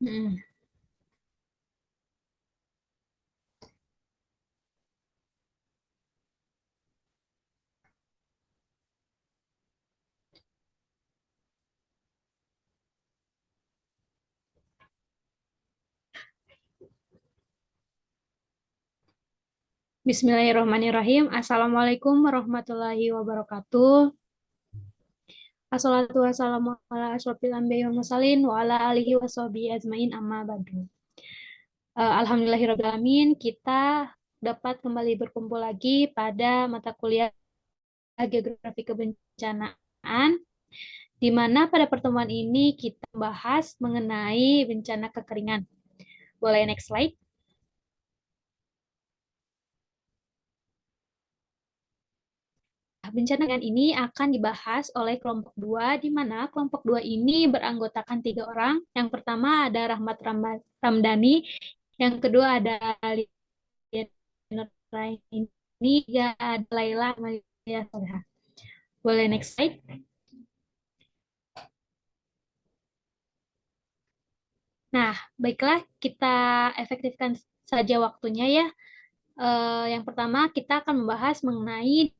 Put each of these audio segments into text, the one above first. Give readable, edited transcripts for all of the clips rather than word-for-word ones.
Mm. Bismillahirrahmanirrahim. Assalamualaikum warahmatullahi wabarakatuh. Assalatu wassalamu ala asyrofil anbiya'i wal mursalin wa ala alihi washabihi ajmain amma ba'du. Alhamdulillahirrahmanirrahim, kita dapat kembali berkumpul lagi pada mata kuliah Geografi Kebencanaan, di mana pada pertemuan ini kita bahas mengenai bencana kekeringan. Boleh next slide? Bencana kekeringan ini akan dibahas oleh kelompok 2, di mana kelompok 2 ini beranggotakan 3 orang. Yang pertama ada Rahmat Ramdhani, yang kedua ada Lian Raini, ya ada Laila Amalia Soleha. Boleh next slide? Nah, baiklah kita efektifkan saja waktunya ya. Yang pertama kita akan membahas mengenai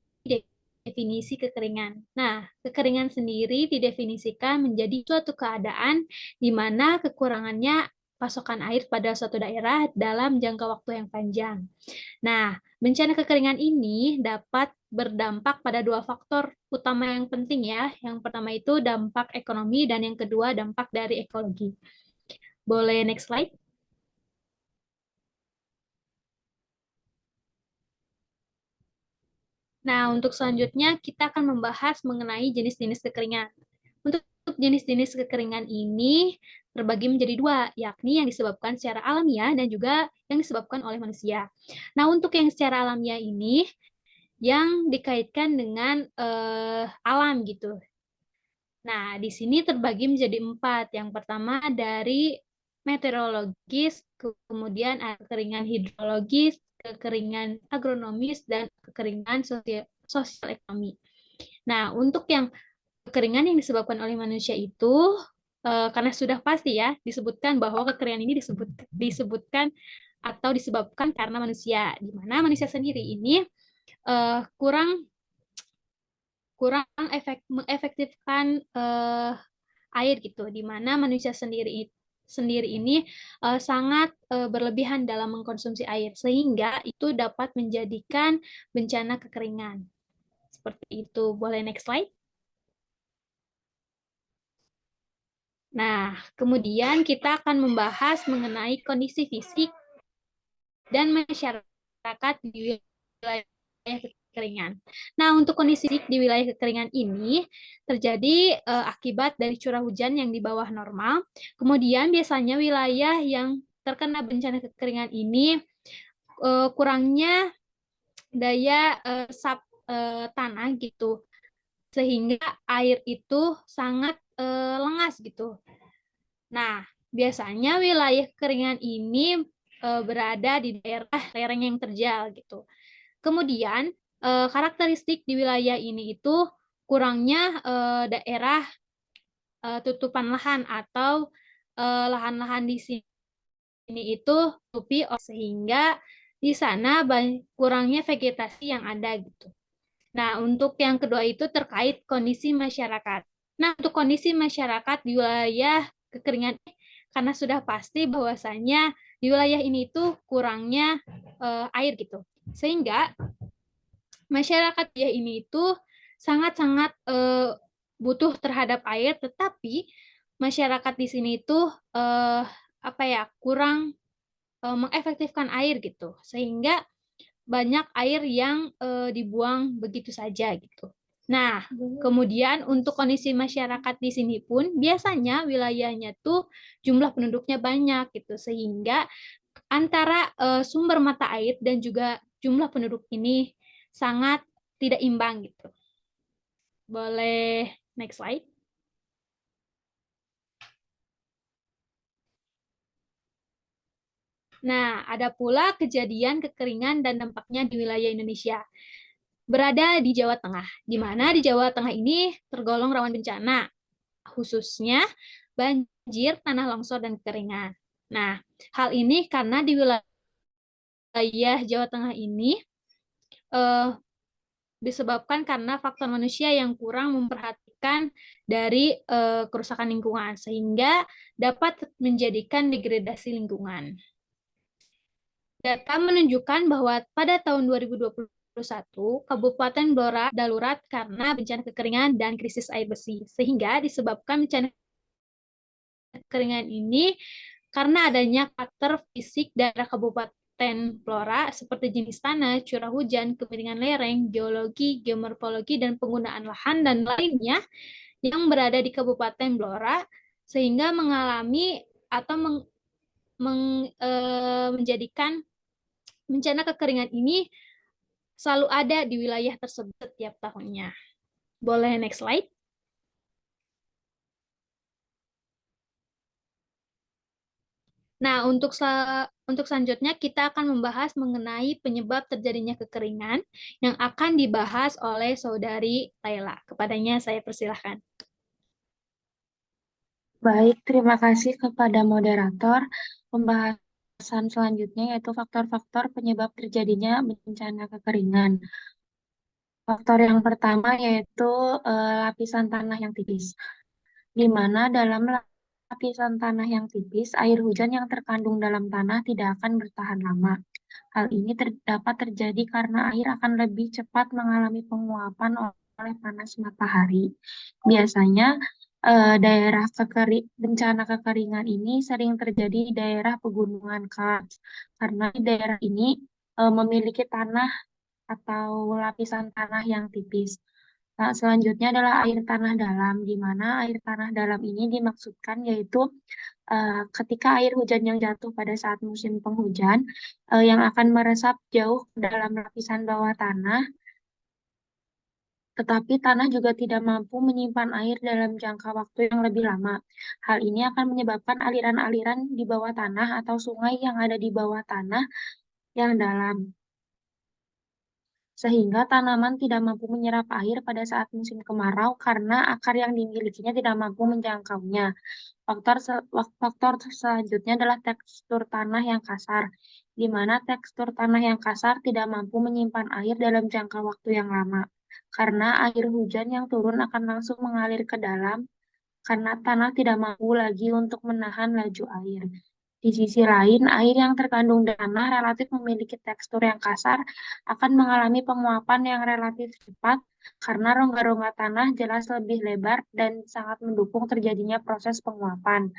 definisi kekeringan. Nah, kekeringan sendiri didefinisikan menjadi suatu keadaan di mana kekurangannya pasokan air pada suatu daerah dalam jangka waktu yang panjang. Nah, bencana kekeringan ini dapat berdampak pada dua faktor utama yang penting ya. Yang pertama itu dampak ekonomi dan yang kedua dampak dari ekologi. Boleh next slide? Nah, untuk selanjutnya kita akan membahas mengenai jenis-jenis kekeringan. Untuk jenis-jenis kekeringan ini terbagi menjadi dua, yakni yang disebabkan secara alamiah dan juga yang disebabkan oleh manusia. Nah, untuk yang secara alamiah ini, yang dikaitkan dengan alam gitu. Nah, di sini terbagi menjadi 4. Yang pertama dari meteorologis, kemudian ada kekeringan hidrologis, kekeringan agronomis, dan kekeringan sosial ekonomi. Nah, untuk yang kekeringan yang disebabkan oleh manusia itu, karena sudah pasti ya, disebutkan bahwa kekeringan ini disebutkan atau disebabkan karena manusia, di mana manusia sendiri ini kurang kurang mengefektifkan air gitu, di mana manusia sendiri ini sangat berlebihan dalam mengkonsumsi air, sehingga itu dapat menjadikan bencana kekeringan. Seperti itu. Boleh next slide? Nah, kemudian kita akan membahas mengenai kondisi fisik dan masyarakat di wilayah kekeringan. Nah, untuk kondisi fisik di wilayah kekeringan ini terjadi akibat dari curah hujan yang di bawah normal. Kemudian biasanya wilayah yang terkena bencana kekeringan ini kurangnya daya tanah gitu, sehingga air itu sangat lengas gitu. Nah, biasanya wilayah kekeringan ini berada di daerah lereng yang terjal gitu. Kemudian karakteristik di wilayah ini itu kurangnya daerah tutupan lahan atau lahan-lahan di sini itu tutupi sehingga di sana kurangnya vegetasi yang ada gitu. Nah, untuk yang kedua itu terkait kondisi masyarakat. Nah, untuk kondisi masyarakat di wilayah kekeringan, karena sudah pasti bahwasanya di wilayah ini itu kurangnya air gitu. Sehingga masyarakat ya ini itu sangat-sangat butuh terhadap air, tetapi masyarakat di sini itu apa ya, kurang mengefektifkan air gitu. Sehingga banyak air yang dibuang begitu saja gitu. Nah, kemudian untuk kondisi masyarakat di sini pun biasanya wilayahnya tuh jumlah penduduknya banyak gitu, sehingga antara sumber mata air dan juga jumlah penduduk ini sangat tidak imbang gitu. Boleh next slide. Nah, ada pula kejadian kekeringan dan dampaknya di wilayah Indonesia. Berada di Jawa Tengah, di mana di Jawa Tengah ini tergolong rawan bencana, khususnya banjir banjir, tanah longsor, dan kekeringan. Nah, hal ini karena di wilayah Jawa Tengah ini eh, disebabkan karena faktor manusia yang kurang memperhatikan dari kerusakan lingkungan, sehingga dapat menjadikan degradasi lingkungan. Data menunjukkan bahwa pada tahun 2021, Kabupaten Blora darurat karena bencana kekeringan dan krisis air bersih, sehingga disebabkan bencana kekeringan ini karena adanya faktor fisik daerah Kabupaten Blora seperti jenis tanah, curah hujan, kemiringan lereng, geologi, geomorfologi, dan penggunaan lahan dan lainnya yang berada di Kabupaten Blora sehingga mengalami atau menjadikan bencana kekeringan ini selalu ada di wilayah tersebut setiap tahunnya. Boleh next slide? Nah, untuk selanjutnya kita akan membahas mengenai penyebab terjadinya kekeringan yang akan dibahas oleh Saudari Laila. Kepadanya saya persilahkan. Baik, terima kasih kepada moderator. Pembahasan selanjutnya yaitu faktor-faktor penyebab terjadinya bencana kekeringan. Faktor yang pertama yaitu lapisan tanah yang tipis, di mana dalam lapisan tanah yang tipis, air hujan yang terkandung dalam tanah tidak akan bertahan lama. Hal ini dapat terjadi karena air akan lebih cepat mengalami penguapan oleh panas matahari. Biasanya daerah bencana kekeringan ini sering terjadi di daerah pegunungan Kars karena di daerah ini memiliki tanah atau lapisan tanah yang tipis. Nah, selanjutnya adalah air tanah dalam, di mana air tanah dalam ini dimaksudkan yaitu ketika air hujan yang jatuh pada saat musim penghujan yang akan meresap jauh ke dalam lapisan bawah tanah, tetapi tanah juga tidak mampu menyimpan air dalam jangka waktu yang lebih lama. Hal ini akan menyebabkan aliran-aliran di bawah tanah atau sungai yang ada di bawah tanah yang dalam, sehingga tanaman tidak mampu menyerap air pada saat musim kemarau karena akar yang dimilikinya tidak mampu menjangkaunya. Faktor selanjutnya adalah tekstur tanah yang kasar, di mana tekstur tanah yang kasar tidak mampu menyimpan air dalam jangka waktu yang lama, karena air hujan yang turun akan langsung mengalir ke dalam, karena tanah tidak mampu lagi untuk menahan laju air. Di sisi lain, air yang terkandung di tanah relatif memiliki tekstur yang kasar akan mengalami penguapan yang relatif cepat karena rongga-rongga tanah jelas lebih lebar dan sangat mendukung terjadinya proses penguapan.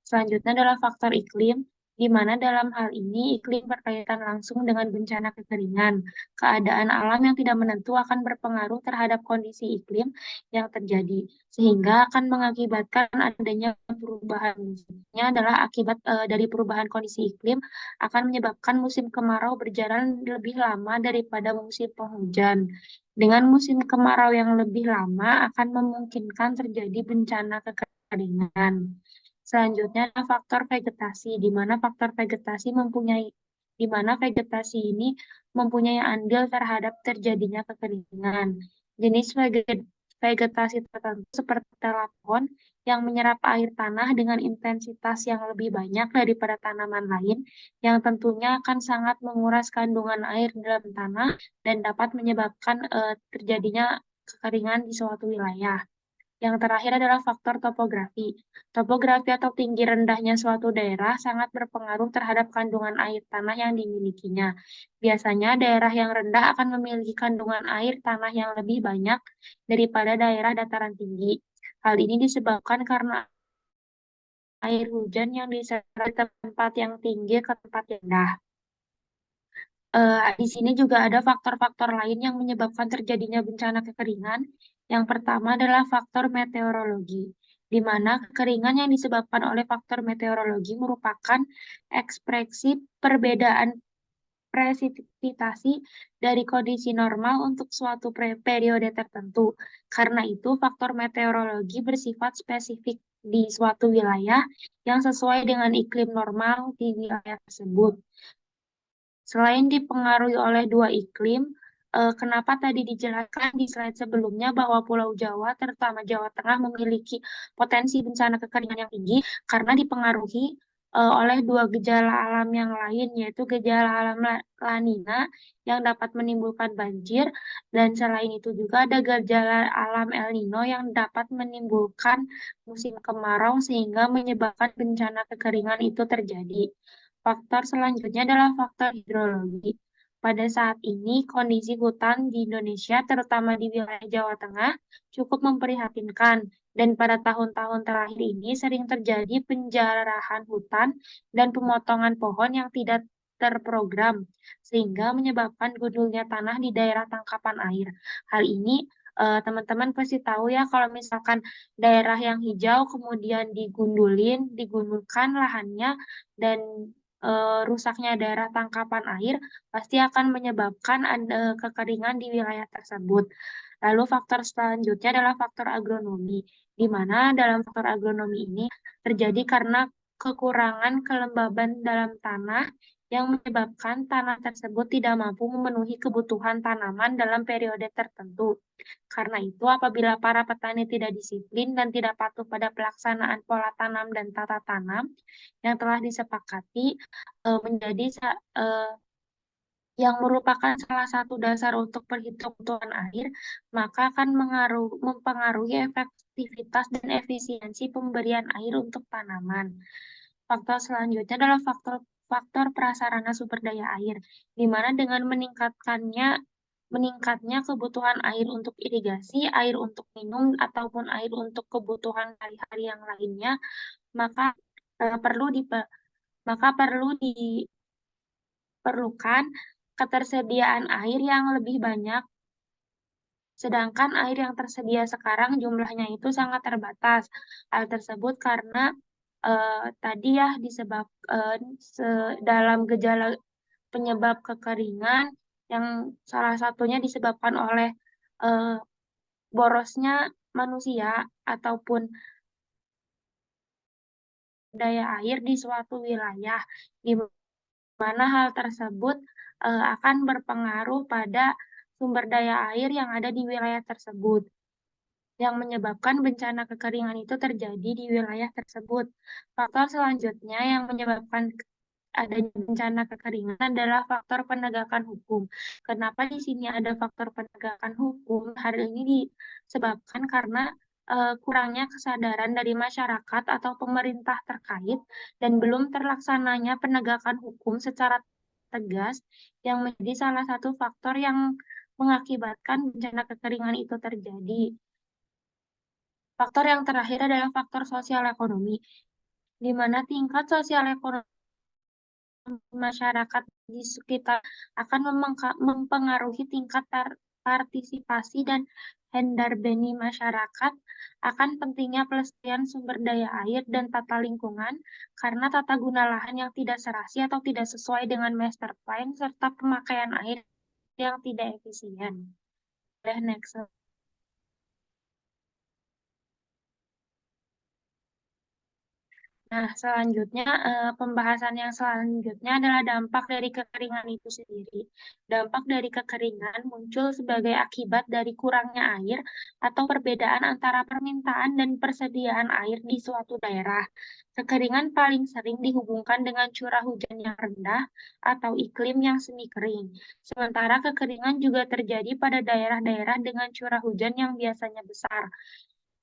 Selanjutnya adalah faktor iklim, di mana dalam hal ini iklim berkaitan langsung dengan bencana kekeringan. Keadaan alam yang tidak menentu akan berpengaruh terhadap kondisi iklim yang terjadi, sehingga akan mengakibatkan adanya perubahan musimnya adalah akibat dari perubahan kondisi iklim akan menyebabkan musim kemarau berjalan lebih lama daripada musim penghujan. Dengan musim kemarau yang lebih lama akan memungkinkan terjadi bencana kekeringan. Selanjutnya adalah faktor vegetasi, di mana vegetasi ini mempunyai andil terhadap terjadinya kekeringan. Jenis vegetasi tertentu seperti telapon yang menyerap air tanah dengan intensitas yang lebih banyak daripada tanaman lain, yang tentunya akan sangat menguras kandungan air dalam tanah dan dapat menyebabkan terjadinya kekeringan di suatu wilayah. Yang terakhir adalah faktor topografi. Topografi atau tinggi rendahnya suatu daerah sangat berpengaruh terhadap kandungan air tanah yang dimilikinya. Biasanya daerah yang rendah akan memiliki kandungan air tanah yang lebih banyak daripada daerah dataran tinggi. Hal ini disebabkan karena air hujan yang diserap di tempat yang tinggi ke tempat yang rendah. Di sini juga ada faktor-faktor lain yang menyebabkan terjadinya bencana kekeringan. Yang pertama adalah faktor meteorologi, di mana kekeringan yang disebabkan oleh faktor meteorologi merupakan ekspresi perbedaan presipitasi dari kondisi normal untuk suatu periode tertentu. Karena itu, faktor meteorologi bersifat spesifik di suatu wilayah yang sesuai dengan iklim normal di wilayah tersebut. Selain dipengaruhi oleh dua iklim, kenapa tadi dijelaskan di slide sebelumnya bahwa Pulau Jawa, terutama Jawa Tengah, memiliki potensi bencana kekeringan yang tinggi karena dipengaruhi oleh dua gejala alam yang lain, yaitu gejala alam La Nina yang dapat menimbulkan banjir, dan selain itu juga ada gejala alam El Nino yang dapat menimbulkan musim kemarau sehingga menyebabkan bencana kekeringan itu terjadi. Faktor selanjutnya adalah faktor hidrologi. Pada saat ini, kondisi hutan di Indonesia, terutama di wilayah Jawa Tengah, cukup memprihatinkan. Dan pada tahun-tahun terakhir ini sering terjadi penjarahan hutan dan pemotongan pohon yang tidak terprogram, sehingga menyebabkan gundulnya tanah di daerah tangkapan air. Hal ini teman-teman pasti tahu ya, kalau misalkan daerah yang hijau kemudian digundulkan lahannya, dan rusaknya daerah tangkapan air pasti akan menyebabkan ada kekeringan di wilayah tersebut. Lalu faktor selanjutnya adalah faktor agronomi, di mana dalam faktor agronomi ini terjadi karena kekurangan kelembaban dalam tanah yang menyebabkan tanah tersebut tidak mampu memenuhi kebutuhan tanaman dalam periode tertentu. Karena itu, apabila para petani tidak disiplin dan tidak patuh pada pelaksanaan pola tanam dan tata tanam yang telah disepakati, menjadi yang merupakan salah satu dasar untuk perhitungan air, maka akan mempengaruhi efektivitas dan efisiensi pemberian air untuk tanaman. Faktor selanjutnya adalah faktor prasarana sumber daya air, di mana dengan meningkatnya kebutuhan air untuk irigasi, air untuk minum, ataupun air untuk kebutuhan hari-hari yang lainnya, maka perlu diperlukan ketersediaan air yang lebih banyak, sedangkan air yang tersedia sekarang jumlahnya itu sangat terbatas. Hal tersebut karena tadi ya dalam gejala penyebab kekeringan yang salah satunya disebabkan oleh borosnya manusia ataupun daya air di suatu wilayah, di mana hal tersebut akan berpengaruh pada sumber daya air yang ada di wilayah tersebut, yang menyebabkan bencana kekeringan itu terjadi di wilayah tersebut. Faktor selanjutnya yang menyebabkan adanya bencana kekeringan adalah faktor penegakan hukum. Kenapa di sini ada faktor penegakan hukum? Hal ini disebabkan karena kurangnya kesadaran dari masyarakat atau pemerintah terkait dan belum terlaksananya penegakan hukum secara tegas yang menjadi salah satu faktor yang mengakibatkan bencana kekeringan itu terjadi. Faktor yang terakhir adalah faktor sosial ekonomi, di mana tingkat sosial ekonomi masyarakat di sekitar akan mempengaruhi tingkat partisipasi dan hendarbeni masyarakat akan pentingnya pelestarian sumber daya air dan tata lingkungan karena tata guna lahan yang tidak serasi atau tidak sesuai dengan master plan serta pemakaian air yang tidak efisien. Next. Nah, selanjutnya, pembahasan yang selanjutnya adalah dampak dari kekeringan itu sendiri. Dampak dari kekeringan muncul sebagai akibat dari kurangnya air atau perbedaan antara permintaan dan persediaan air di suatu daerah. Kekeringan paling sering dihubungkan dengan curah hujan yang rendah atau iklim yang semi kering. Sementara kekeringan juga terjadi pada daerah-daerah dengan curah hujan yang biasanya besar.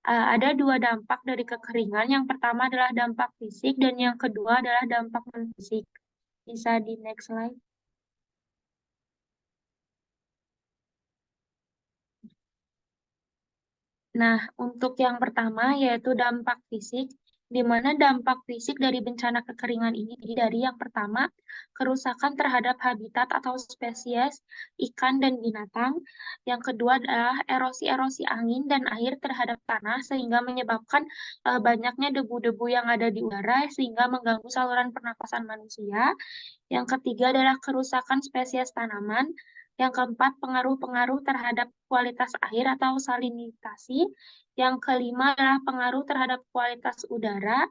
Ada dua dampak dari kekeringan. Yang pertama adalah dampak fisik dan yang kedua adalah dampak non-fisik. Bisa di next slide. Nah, untuk yang pertama yaitu dampak fisik, di mana dampak fisik dari bencana kekeringan ini dari yang pertama, kerusakan terhadap habitat atau spesies ikan dan binatang. Yang kedua adalah erosi-erosi angin dan air terhadap tanah sehingga menyebabkan banyaknya debu-debu yang ada di udara sehingga mengganggu saluran pernapasan manusia. Yang ketiga adalah kerusakan spesies tanaman. Yang keempat, pengaruh-pengaruh terhadap kualitas air atau salinitasi. Yang kelima adalah pengaruh terhadap kualitas udara.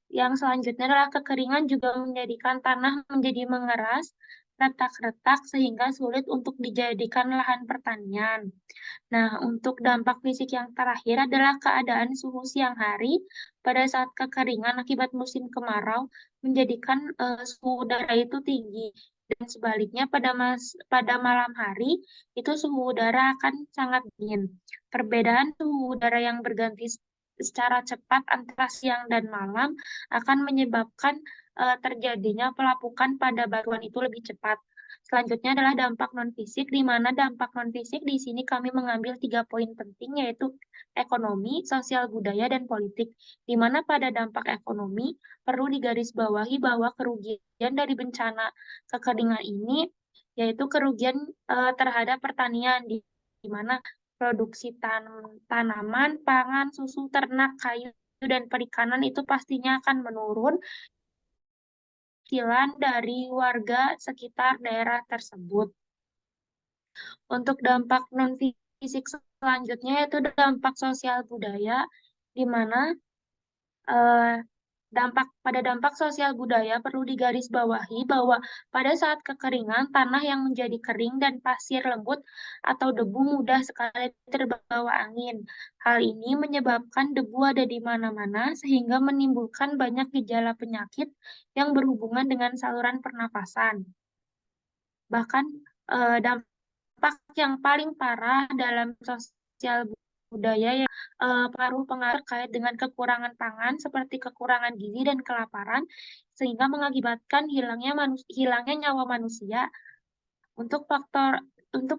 Yang selanjutnya adalah kekeringan juga menjadikan tanah menjadi mengeras. retak-retak sehingga sulit untuk dijadikan lahan pertanian. Nah, untuk dampak fisik yang terakhir adalah keadaan suhu siang hari pada saat kekeringan akibat musim kemarau menjadikan suhu udara itu tinggi. Dan sebaliknya pada malam hari itu suhu udara akan sangat dingin. Perbedaan suhu udara yang berganti secara cepat antara siang dan malam akan menyebabkan terjadinya pelapukan pada batuan itu lebih cepat. Selanjutnya adalah dampak non-fisik, di mana dampak non-fisik di sini kami mengambil 3 poin penting, yaitu ekonomi, sosial budaya, dan politik. Di mana pada dampak ekonomi, perlu digarisbawahi bahwa kerugian dari bencana kekeringan ini, yaitu kerugian terhadap pertanian, di mana produksi tanaman, pangan, susu, ternak, kayu, dan perikanan itu pastinya akan menurun dari warga sekitar daerah tersebut. Untuk dampak non-fisik selanjutnya yaitu dampak sosial budaya, di mana eh, pada dampak sosial budaya perlu digarisbawahi bahwa pada saat kekeringan, tanah yang menjadi kering dan pasir lembut atau debu mudah sekali terbawa angin. Hal ini menyebabkan debu ada di mana-mana sehingga menimbulkan banyak gejala penyakit yang berhubungan dengan saluran pernapasan. Bahkan dampak yang paling parah dalam sosial budaya yang pengaruh terkait dengan kekurangan pangan seperti kekurangan gizi dan kelaparan sehingga mengakibatkan hilangnya nyawa manusia. Untuk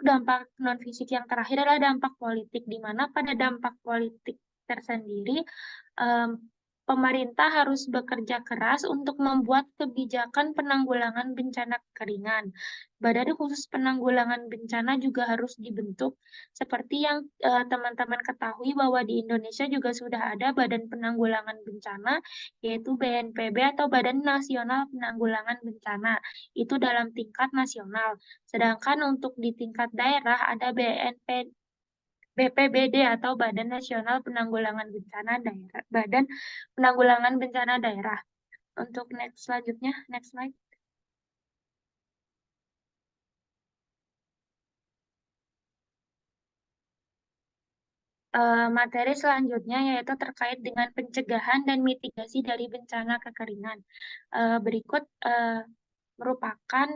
dampak non fisik yang terakhir adalah dampak politik, di mana pada dampak politik tersendiri pemerintah harus bekerja keras untuk membuat kebijakan penanggulangan bencana kekeringan. Badan khusus penanggulangan bencana juga harus dibentuk, seperti yang teman-teman ketahui bahwa di Indonesia juga sudah ada Badan Penanggulangan Bencana, yaitu BNPB atau Badan Nasional Penanggulangan Bencana. Itu dalam tingkat nasional. Sedangkan untuk di tingkat daerah ada BPBD atau Badan Nasional Penanggulangan Bencana Daerah. Badan Penanggulangan Bencana Daerah. Untuk selanjutnya, next slide. Materi selanjutnya yaitu terkait dengan pencegahan dan mitigasi dari bencana kekeringan. Berikut merupakan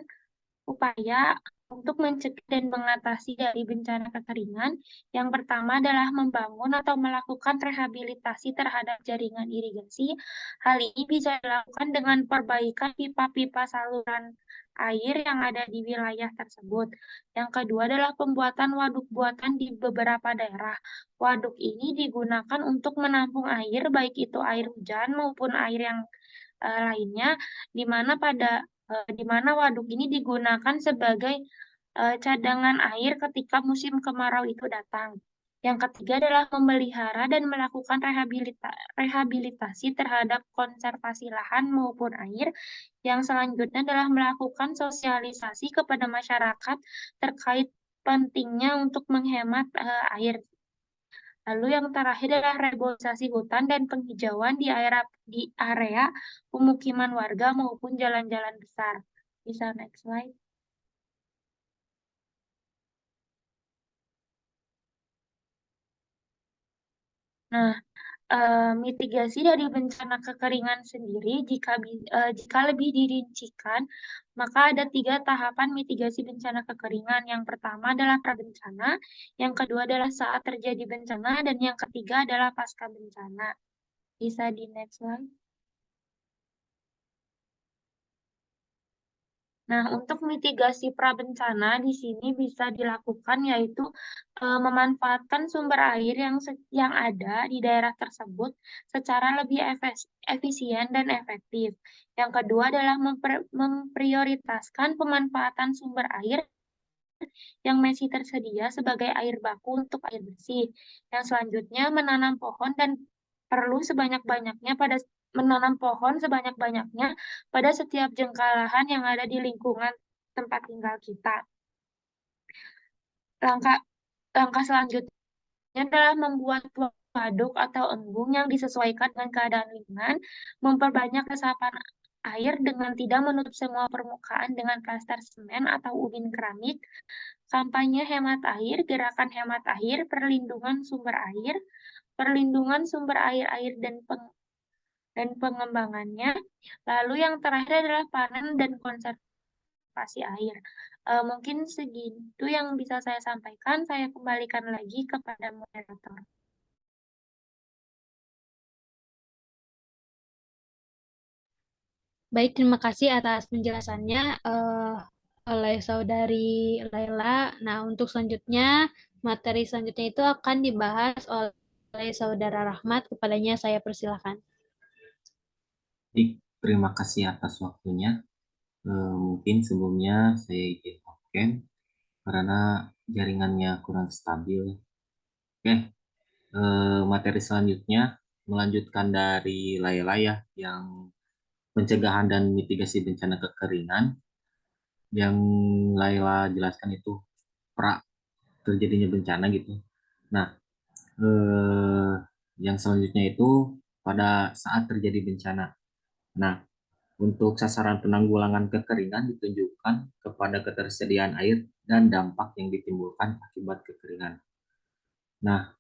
upaya untuk mencegah dan mengatasi dari bencana kekeringan. Yang pertama adalah membangun atau melakukan rehabilitasi terhadap jaringan irigasi. Hal ini bisa dilakukan dengan perbaikan pipa-pipa saluran air yang ada di wilayah tersebut. Yang kedua adalah pembuatan waduk buatan di beberapa daerah. Waduk ini digunakan untuk menampung air, baik itu air hujan maupun air yang lainnya, di mana waduk ini digunakan sebagai cadangan air ketika musim kemarau itu datang. Yang ketiga adalah memelihara dan melakukan rehabilitasi terhadap konservasi lahan maupun air. Yang selanjutnya adalah melakukan sosialisasi kepada masyarakat terkait pentingnya untuk menghemat air. Lalu yang terakhir adalah reboisasi hutan dan penghijauan di area pemukiman warga maupun jalan-jalan besar. Bisa next slide. Nah, mitigasi dari bencana kekeringan sendiri jika lebih dirincikan, maka ada 3 tahapan mitigasi bencana kekeringan. Yang pertama adalah prabencana, yang kedua adalah saat terjadi bencana, dan yang ketiga adalah pasca bencana. Bisa di next slide. Nah, untuk mitigasi prabencana di sini bisa dilakukan yaitu memanfaatkan sumber air yang ada di daerah tersebut secara lebih efisien dan efektif. Yang kedua adalah memprioritaskan pemanfaatan sumber air yang masih tersedia sebagai air baku untuk air bersih. Yang selanjutnya menanam pohon sebanyak-banyaknya pada setiap jengkal lahan yang ada di lingkungan tempat tinggal kita. Langkah langkah selanjutnya adalah membuat waduk atau embung yang disesuaikan dengan keadaan lingkungan, memperbanyak resapan air dengan tidak menutup semua permukaan dengan plaster semen atau ubin keramik, kampanye hemat air, gerakan hemat air, perlindungan sumber air-air dan pengembangannya. Lalu yang terakhir adalah panen dan konservasi air. Mungkin segitu yang bisa saya sampaikan. Saya kembalikan lagi kepada moderator. Baik, terima kasih atas penjelasannya oleh Saudari Laila. Nah, untuk selanjutnya, materi selanjutnya itu akan dibahas oleh Saudara Rahmat. Kepadanya saya persilakan. Baik, terima kasih atas waktunya. Mungkin sebelumnya saya izin absen karena jaringannya kurang stabil. Oke, materi selanjutnya melanjutkan dari Laila ya, yang pencegahan dan mitigasi bencana kekeringan. Yang Laila jelaskan itu pra terjadinya bencana gitu. Nah, eh, yang selanjutnya itu pada saat terjadi bencana. Nah, untuk sasaran penanggulangan kekeringan ditunjukkan kepada ketersediaan air dan dampak yang ditimbulkan akibat kekeringan. Nah,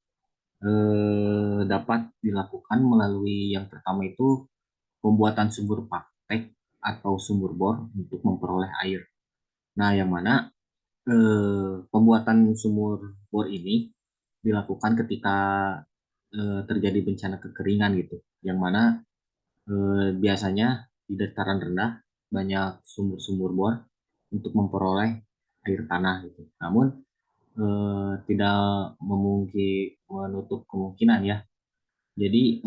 dapat dilakukan melalui yang pertama itu pembuatan sumur praktek atau sumur bor untuk memperoleh air. Nah, yang mana pembuatan sumur bor ini dilakukan ketika terjadi bencana kekeringan gitu, yang mana biasanya di dataran rendah banyak sumur-sumur bor untuk memperoleh air tanah gitu. Namun tidak memungkin menutup kemungkinan ya. Jadi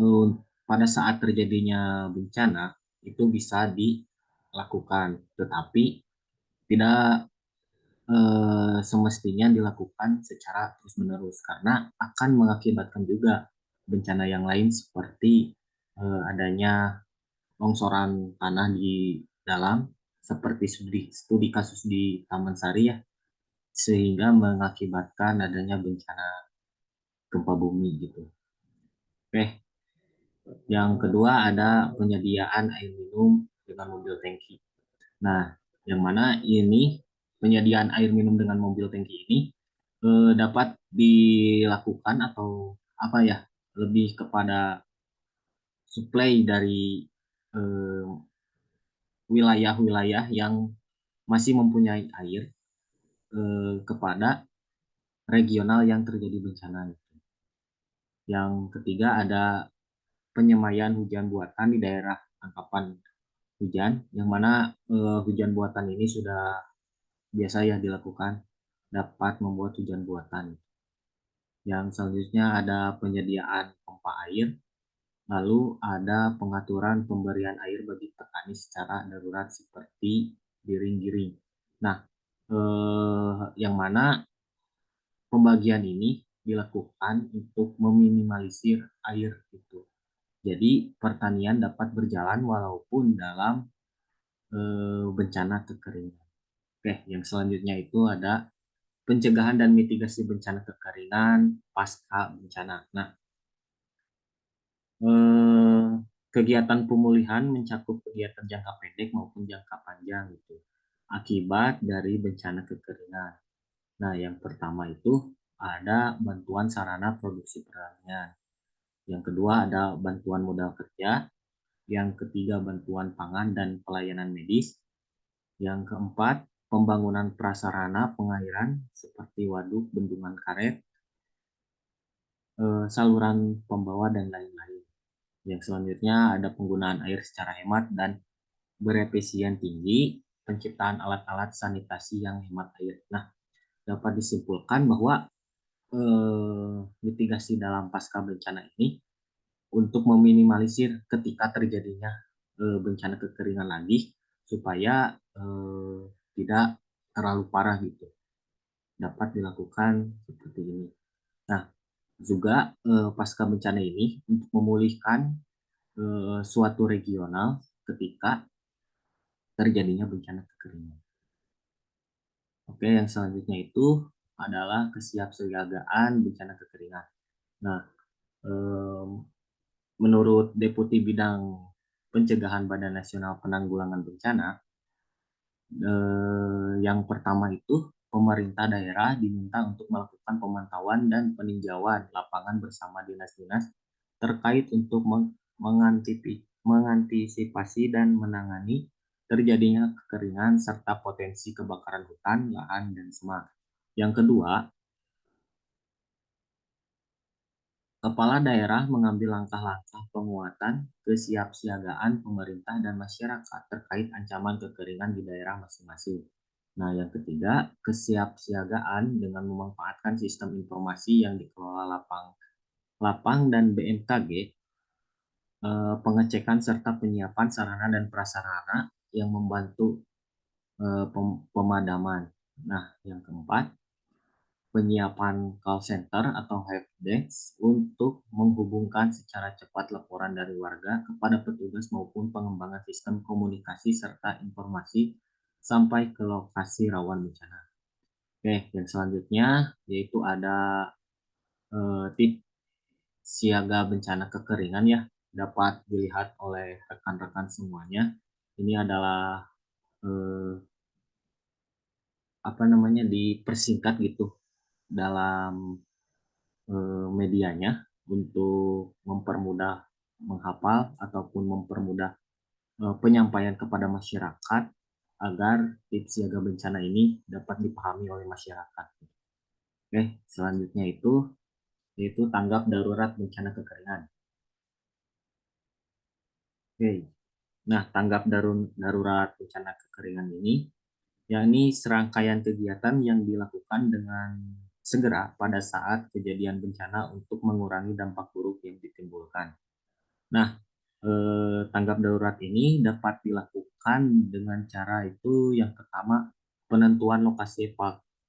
pada saat terjadinya bencana itu bisa dilakukan, tetapi tidak semestinya dilakukan secara terus-menerus karena akan mengakibatkan juga bencana yang lain seperti adanya longsoran tanah di dalam seperti studi kasus di Taman Sari ya, sehingga mengakibatkan adanya bencana gempa bumi gitu. Oke, yang kedua ada penyediaan air minum dengan mobil tangki. Nah, yang mana ini penyediaan air minum dengan mobil tangki ini dapat dilakukan atau apa ya, lebih kepada suplai dari eh, wilayah-wilayah yang masih mempunyai air kepada regional yang terjadi bencana. Yang ketiga ada penyemaian hujan buatan di daerah tangkapan hujan, yang mana hujan buatan ini sudah biasa ya dilakukan, dapat membuat hujan buatan. Yang selanjutnya ada penyediaan pompa air, lalu ada pengaturan pemberian air bagi petani secara darurat seperti giring-giring. Nah, yang mana pembagian ini dilakukan untuk meminimalisir air itu. Jadi pertanian dapat berjalan walaupun dalam bencana kekeringan. Oke, yang selanjutnya itu ada pencegahan dan mitigasi bencana kekeringan pasca bencana. Nah, kegiatan pemulihan mencakup kegiatan jangka pendek maupun jangka panjang gitu, akibat dari bencana kekeringan. Nah, yang pertama itu ada bantuan sarana produksi pertanian. Yang kedua ada bantuan modal kerja. Yang ketiga bantuan pangan dan pelayanan medis. Yang keempat pembangunan prasarana pengairan seperti waduk, bendungan karet, saluran pembawa dan lain-lain. Yang selanjutnya ada penggunaan air secara hemat dan berefisien tinggi, penciptaan alat-alat sanitasi yang hemat air. Nah, dapat disimpulkan bahwa mitigasi dalam pasca bencana ini untuk meminimalisir ketika terjadinya bencana kekeringan lagi supaya tidak terlalu parah gitu. Dapat dilakukan seperti ini. Nah, juga pasca bencana ini untuk memulihkan suatu regional ketika terjadinya bencana kekeringan. Oke, yang selanjutnya itu adalah kesiapsiagaan bencana kekeringan. Nah, menurut Deputi Bidang pencegahan Badan Nasional Penanggulangan Bencana, yang pertama itu pemerintah daerah diminta untuk melakukan pemantauan dan peninjauan lapangan bersama dinas-dinas terkait untuk mengantisipasi dan menangani terjadinya kekeringan serta potensi kebakaran hutan, lahan, dan semak. Yang kedua, kepala daerah mengambil langkah-langkah penguatan kesiapsiagaan pemerintah dan masyarakat terkait ancaman kekeringan di daerah masing-masing. Nah, yang ketiga, kesiapsiagaan dengan memanfaatkan sistem informasi yang dikelola Lapang dan BMKG, pengecekan serta penyiapan sarana dan prasarana yang membantu pemadaman. Nah, yang keempat, penyiapan call center atau helpdesk untuk menghubungkan secara cepat laporan dari warga kepada petugas maupun pengembangan sistem komunikasi serta informasi sampai ke lokasi rawan bencana. Oke, yang selanjutnya yaitu ada tips siaga bencana kekeringan ya, dapat dilihat oleh rekan-rekan semuanya. Ini adalah dipersingkat gitu dalam medianya untuk mempermudah menghafal ataupun mempermudah penyampaian kepada masyarakat agar tips siaga bencana ini dapat dipahami oleh masyarakat. Oke, selanjutnya yaitu tanggap darurat bencana kekeringan. Oke, nah tanggap darurat bencana kekeringan ini yakni serangkaian kegiatan yang dilakukan dengan segera pada saat kejadian bencana untuk mengurangi dampak buruk yang ditimbulkan. Nah, tanggap darurat ini dapat dilakukan dengan cara itu yang pertama penentuan lokasi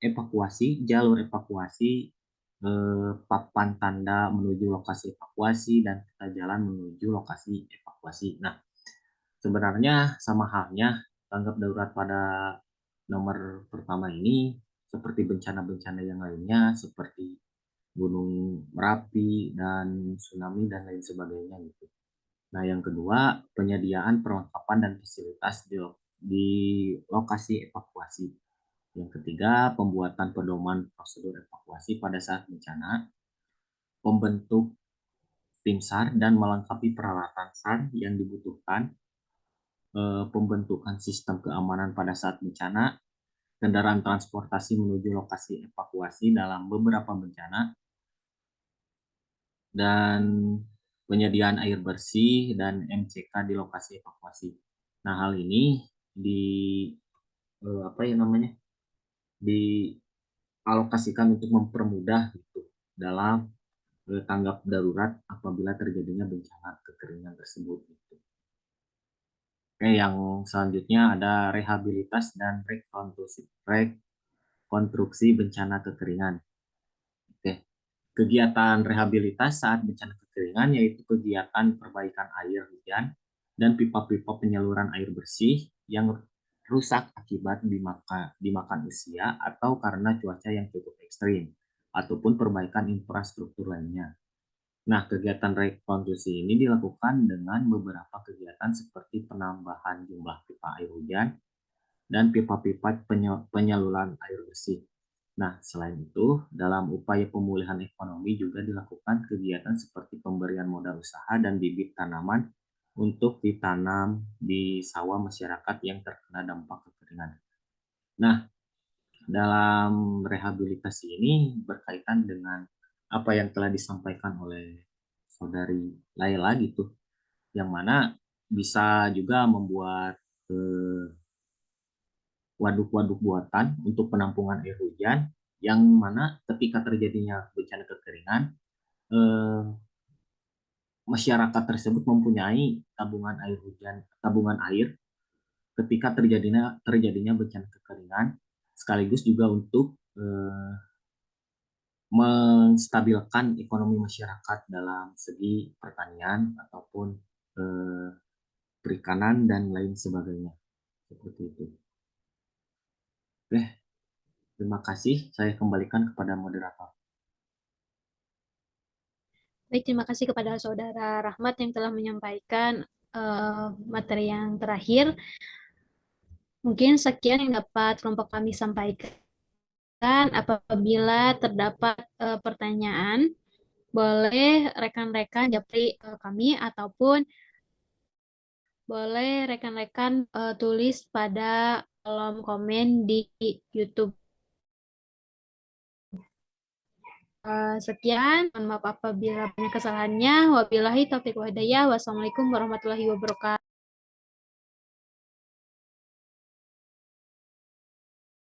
evakuasi, jalur evakuasi, papan tanda menuju lokasi evakuasi, dan peta jalan menuju lokasi evakuasi. Nah, sebenarnya sama halnya tanggap darurat pada nomor pertama ini seperti bencana-bencana yang lainnya seperti Gunung Merapi dan tsunami dan lain sebagainya gitu. Nah, yang kedua, penyediaan perlengkapan dan fasilitas di lokasi evakuasi. Yang ketiga, pembuatan pedoman prosedur evakuasi pada saat bencana, pembentuk tim SAR dan melengkapi peralatan SAR yang dibutuhkan, pembentukan sistem keamanan pada saat bencana, kendaraan transportasi menuju lokasi evakuasi dalam beberapa bencana, dan penyediaan air bersih dan MCK di lokasi evakuasi. Nah, hal ini dialokasikan untuk mempermudah gitu dalam tanggap darurat apabila terjadinya bencana kekeringan tersebut. Gitu. Oke, yang selanjutnya ada rehabilitas dan rekonstruksi bencana kekeringan. Oke, kegiatan rehabilitas saat bencana kekeringan yaitu kegiatan perbaikan air hujan dan pipa-pipa penyaluran air bersih yang rusak akibat dimakan usia atau karena cuaca yang cukup ekstrim, ataupun perbaikan infrastruktur lainnya. Nah, kegiatan rekonstruksi ini dilakukan dengan beberapa kegiatan seperti penambahan jumlah pipa air hujan dan pipa-pipa penyaluran air bersih. Nah, selain itu, dalam upaya pemulihan ekonomi juga dilakukan kegiatan seperti pemberian modal usaha dan bibit tanaman untuk ditanam di sawah masyarakat yang terkena dampak kekeringan. Nah, dalam rehabilitasi ini berkaitan dengan apa yang telah disampaikan oleh saudari Laila gitu, yang mana bisa juga membuat waduk-waduk buatan untuk penampungan air hujan yang mana ketika terjadinya bencana kekeringan masyarakat tersebut mempunyai tabungan air ketika terjadinya bencana kekeringan sekaligus juga untuk menstabilkan ekonomi masyarakat dalam segi pertanian ataupun perikanan dan lain sebagainya seperti itu. Oke, terima kasih. Saya kembalikan kepada moderator. Baik, terima kasih kepada Saudara Rahmat yang telah menyampaikan materi yang terakhir. Mungkin sekian yang dapat kelompok kami sampaikan. Apabila terdapat pertanyaan, boleh rekan-rekan japri kami ataupun boleh rekan-rekan tulis pada kolom komen di YouTube. Sekian, mohon maaf apabila banyak kesalahannya. Wabillahi taufiq wa hidayah. Wassalamualaikum warahmatullahi wabarakatuh.